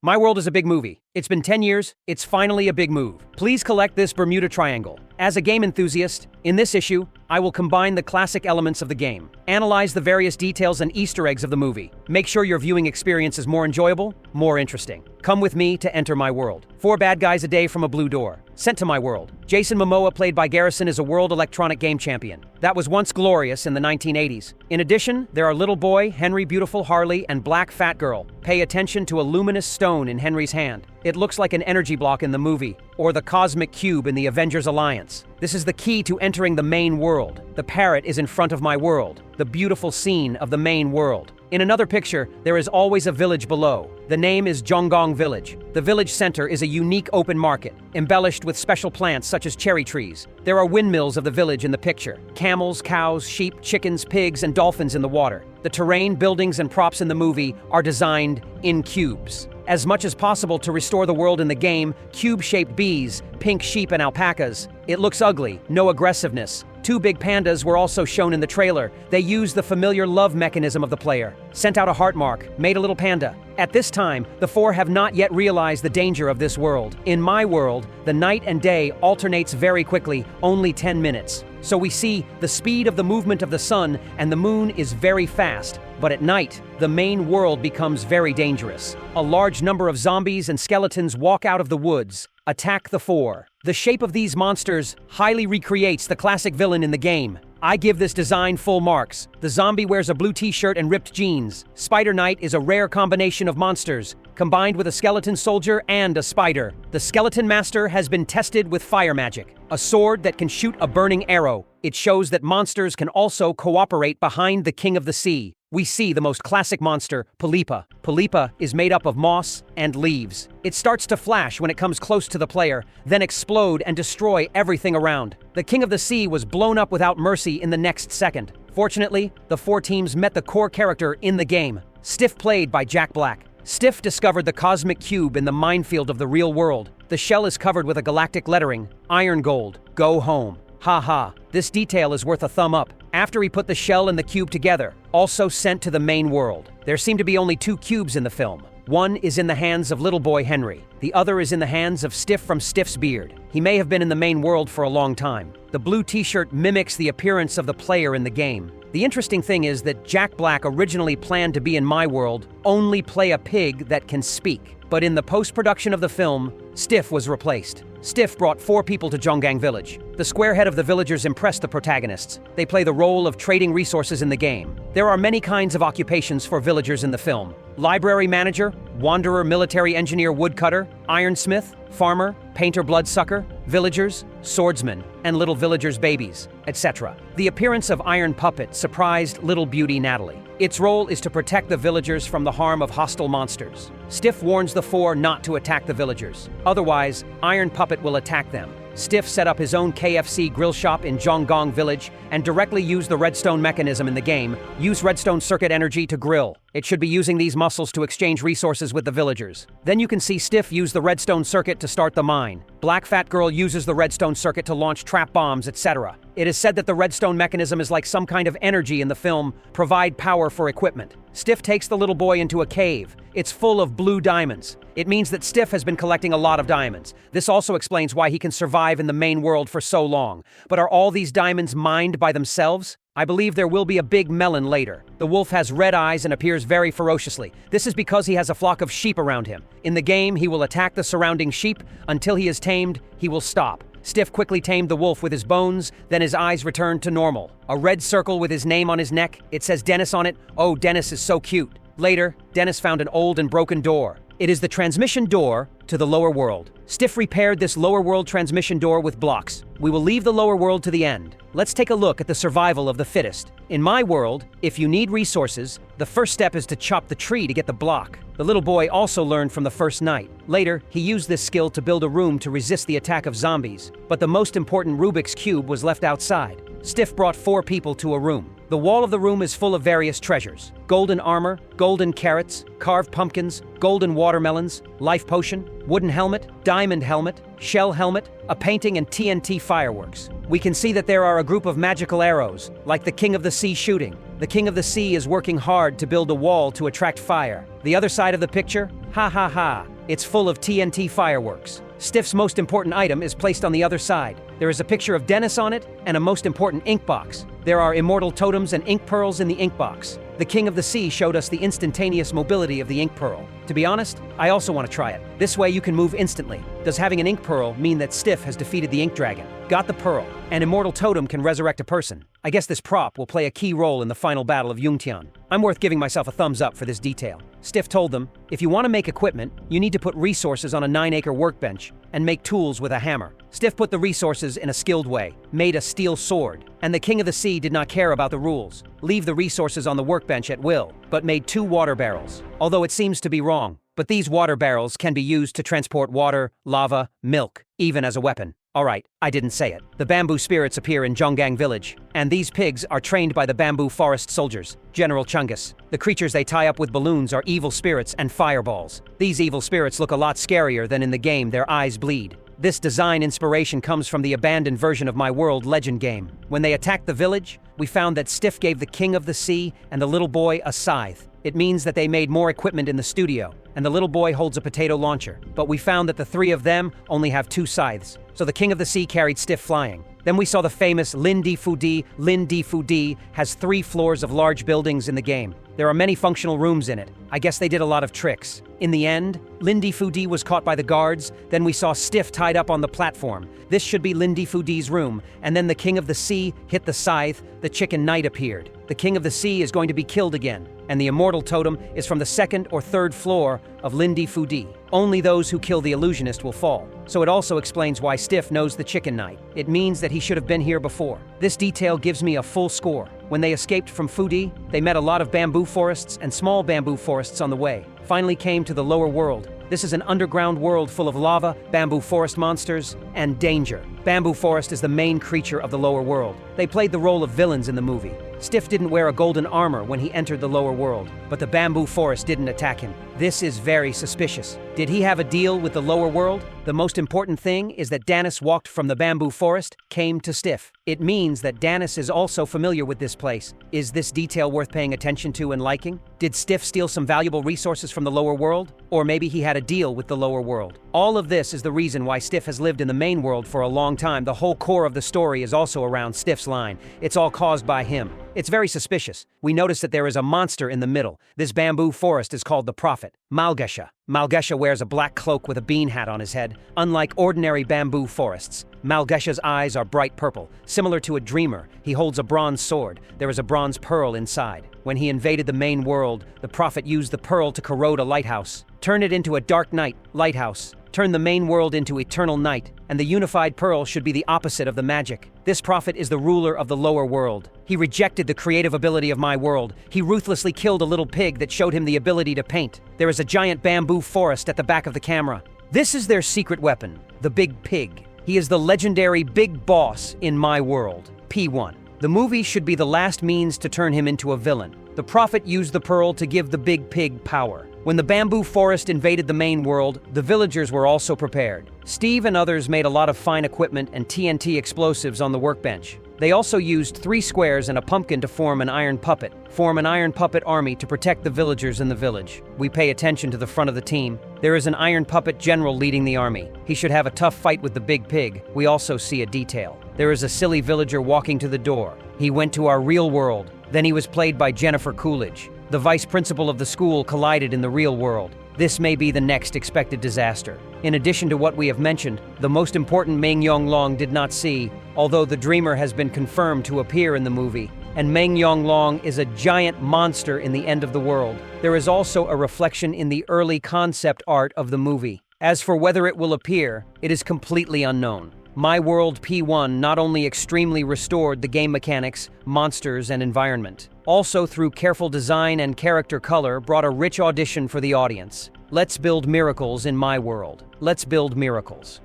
My world is a big movie. It's been 10 years, it's finally a big move. Please collect this Bermuda Triangle. As a game enthusiast, in this issue, I will combine the classic elements of the game, analyze the various details and Easter eggs of the movie, make sure your viewing experience is more enjoyable, more interesting. Come with me to enter my world. 4 bad guys a day from a blue door. Sent to my world. Jason Momoa, played by Garrison, is a world electronic game champion. That was once glorious in the 1980s. In addition, there are Little Boy, Henry Beautiful Harley, and Black Fat Girl. Pay attention to a luminous stone in Henry's hand. It looks like an energy block in the movie, or the cosmic cube in the Avengers Alliance. This is the key to entering the main world. The parrot is in front of my world, the beautiful scene of the main world. In another picture, there is always a village below. The name is Jonggong Village. The village center is a unique open market, embellished with special plants such as cherry trees. There are windmills of the village in the picture. Camels, cows, sheep, chickens, pigs, and dolphins in the water. The terrain, buildings, and props in the movie are designed in cubes. As much as possible to restore the world in the game, cube-shaped bees, pink sheep, and alpacas. It looks ugly, no aggressiveness. 2 big pandas were also shown in the trailer. They used the familiar love mechanism of the player. Sent out a heart mark, made a little panda. At this time, the 4 have not yet realized the danger of this world. In my world, the night and day alternates very quickly, only 10 minutes. So we see the speed of the movement of the sun, and the moon is very fast. But at night, the main world becomes very dangerous. A large number of zombies and skeletons walk out of the woods, attack the 4. The shape of these monsters highly recreates the classic villain in the game. I give this design full marks. The zombie wears a blue t-shirt and ripped jeans. Spider Knight is a rare combination of monsters, combined with a skeleton soldier and a spider. The skeleton master has been tested with fire magic, a sword that can shoot a burning arrow. It shows that monsters can also cooperate behind the King of the Sea. We see the most classic monster, Polypa. Polypa is made up of moss and leaves. It starts to flash when it comes close to the player, then explode and destroy everything around. The King of the Sea was blown up without mercy in the next second. Fortunately, the 4 teams met the core character in the game, Stiff, played by Jack Black. Stiff discovered the cosmic cube in the minefield of the real world. The shell is covered with a galactic lettering, Iron Gold, go home. Haha, this detail is worth a thumb up. After he put the shell and the cube together, also sent to the main world. There seem to be only 2 cubes in the film. One is in the hands of Little Boy Henry. The other is in the hands of Stiff from Stiff's beard. He may have been in the main world for a long time. The blue t-shirt mimics the appearance of the player in the game. The interesting thing is that Jack Black originally planned to be in my world, only play a pig that can speak. But in the post-production of the film, Stiff was replaced. Stiff brought 4 people to Jonggong Village. The square head of the villagers impressed the protagonists. They play the role of trading resources in the game. There are many kinds of occupations for villagers in the film. Library manager, wanderer, military engineer, woodcutter, ironsmith, farmer, painter, bloodsucker, villagers, swordsman, and little villagers' babies, etc. The appearance of Iron Puppet surprised little beauty Natalie. Its role is to protect the villagers from the harm of hostile monsters. Stiff warns the 4 not to attack the villagers. Otherwise, Iron Puppet will attack them. Stiff set up his own KFC grill shop in Jonggong Village and directly used the redstone mechanism in the game. Use redstone circuit energy to grill. It should be using these muscles to exchange resources with the villagers. Then you can see Stiff use the redstone circuit to start the mine. Black Fat Girl uses the redstone circuit to launch trap bombs, etc. It is said that the redstone mechanism is like some kind of energy in the film, provide power for equipment. Stiff takes the little boy into a cave. It's full of blue diamonds. It means that Stiff has been collecting a lot of diamonds. This also explains why he can survive in the main world for so long. But are all these diamonds mined by themselves? I believe there will be a big melon later. The wolf has red eyes and appears very ferociously. This is because he has a flock of sheep around him. In the game, he will attack the surrounding sheep. Until he is tamed, he will stop. Stiff quickly tamed the wolf with his bones, then his eyes returned to normal. A red circle with his name on his neck. It says Dennis on it. Oh, Dennis is so cute. Later, Dennis found an old and broken door. It is the transmission door to the lower world. Stiff repaired this lower world transmission door with blocks. We will leave the lower world to the end. Let's take a look at the survival of the fittest. In my world, if you need resources, the first step is to chop the tree to get the block. The little boy also learned from the first night. Later, he used this skill to build a room to resist the attack of zombies. But the most important Rubik's Cube was left outside. Stiff brought 4 people to a room. The wall of the room is full of various treasures. Golden armor, golden carrots, carved pumpkins, golden watermelons, life potion, wooden helmet, diamond helmet, shell helmet, a painting and TNT fireworks. we can see that there are a group of magical arrows, like the King of the Sea shooting. The King of the Sea is working hard to build a wall to attract fire. The other side of the picture? Ha ha ha. It's full of TNT fireworks. Stiff's most important item is placed on the other side. There is a picture of Dennis on it and a most important ink box. There are immortal totems and ink pearls in the ink box. The King of the Sea showed us the instantaneous mobility of the ink pearl. To be honest, I also want to try it. This way you can move instantly. Does having an ink pearl mean that Stiff has defeated the ink dragon? Got the pearl. An immortal totem can resurrect a person. I guess this prop will play a key role in the final battle of Yungtian. I'm worth giving myself a thumbs up for this detail. Stiff told them, if you want to make equipment, you need to put resources on a 9-acre workbench and make tools with a hammer. Stiff put the resources in a skilled way, made a steel sword, and the King of the Sea did not care about the rules. Leave the resources on the workbench at will, but made 2 water barrels. Although it seems to be wrong, but these water barrels can be used to transport water, lava, milk, even as a weapon. Alright, I didn't say it. The bamboo spirits appear in Zhonggang village, and these pigs are trained by the bamboo forest soldiers, General Chungus. The creatures they tie up with balloons are evil spirits and fireballs. These evil spirits look a lot scarier than in the game. Their eyes bleed. This design inspiration comes from the abandoned version of My World Legend game. When they attacked the village, we found that Stiff gave the King of the Sea and the little boy a scythe. It means that they made more equipment in the studio, and the little boy holds a potato launcher. But we found that the 3 of them only have 2 scythes. So the King of the Sea carried Stiff flying. Then we saw the famous Lin Di Fu Di. Lin Di Fu Di has 3 floors of large buildings in the game. There are many functional rooms in it. I guess they did a lot of tricks. In the end, Lin Di Fu Di was caught by the guards. Then we saw Stiff tied up on the platform. This should be Lin Di Fu Di's room. And then the King of the Sea hit the scythe. The chicken knight appeared. The King of the Sea is going to be killed again. And the immortal totem is from the 2nd or 3rd floor of Lin Di Fu Di. Only those who kill the illusionist will fall. So it also explains why Stiff knows the chicken knight. It means that he should have been here before. This detail gives me a full score. When they escaped from Fu Di, they met a lot of bamboo forests and small bamboo forests on the way. Finally came to the lower world. This is an underground world full of lava, bamboo forest monsters, and danger. Bamboo forest is the main creature of the lower world. They played the role of villains in the movie. Stiff didn't wear a golden armor when he entered the lower world, but the bamboo forest didn't attack him. This is very suspicious. Did he have a deal with the lower world? The most important thing is that Dennis walked from the bamboo forest, came to Stiff. It means that Dennis is also familiar with this place. Is this detail worth paying attention to and liking? Did Stiff steal some valuable resources from the lower world? Or maybe he had a deal with the lower world. All of this is the reason why Stiff has lived in the main world for a long time. The whole core of the story is also around Stiff's line. It's all caused by him. It's very suspicious. We notice that there is a monster in the middle. This bamboo forest is called the Prophet, Malgesha. Malgesha wears a black cloak with a bean hat on his head. Unlike ordinary bamboo forests, Malgesha's eyes are bright purple. Similar to a dreamer, he holds a bronze sword. There is a bronze pearl inside. When he invaded the main world, the Prophet used the pearl to corrode a lighthouse, turn it into a dark night lighthouse, turn the main world into eternal night, and the unified pearl should be the opposite of the magic. This Prophet is the ruler of the lower world. He rejected the creative ability of my world. He ruthlessly killed a little pig that showed him the ability to paint. There is a giant bamboo forest at the back of the camera. This is their secret weapon, the Big Pig. He is the legendary big boss in my world, P1. The movie should be the last means to turn him into a villain. The Prophet used the pearl to give the Big Pig power. When the bamboo forest invaded the main world, the villagers were also prepared. Steve and others made a lot of fine equipment and TNT explosives on the workbench. They also used 3 squares and a pumpkin to form an iron puppet army to protect the villagers in the village. We pay attention to the front of the team. There is an iron puppet general leading the army. He should have a tough fight with the Big Pig. We also see a detail. There is a silly villager walking to the door. He went to our real world. Then he was played by Jennifer Coolidge. The vice principal of the school collided in the real world. This may be the next expected disaster. In addition to what we have mentioned, the most important Meng Yonglong did not see, although the Dreamer has been confirmed to appear in the movie, and Meng Yonglong is a giant monster in the end of the world. There is also a reflection in the early concept art of the movie. As for whether it will appear, it is completely unknown. My World P1 not only extremely restored the game mechanics, monsters, and environment, also through careful design and character color brought a rich audition for the audience. Let's build miracles in my world. Let's build miracles.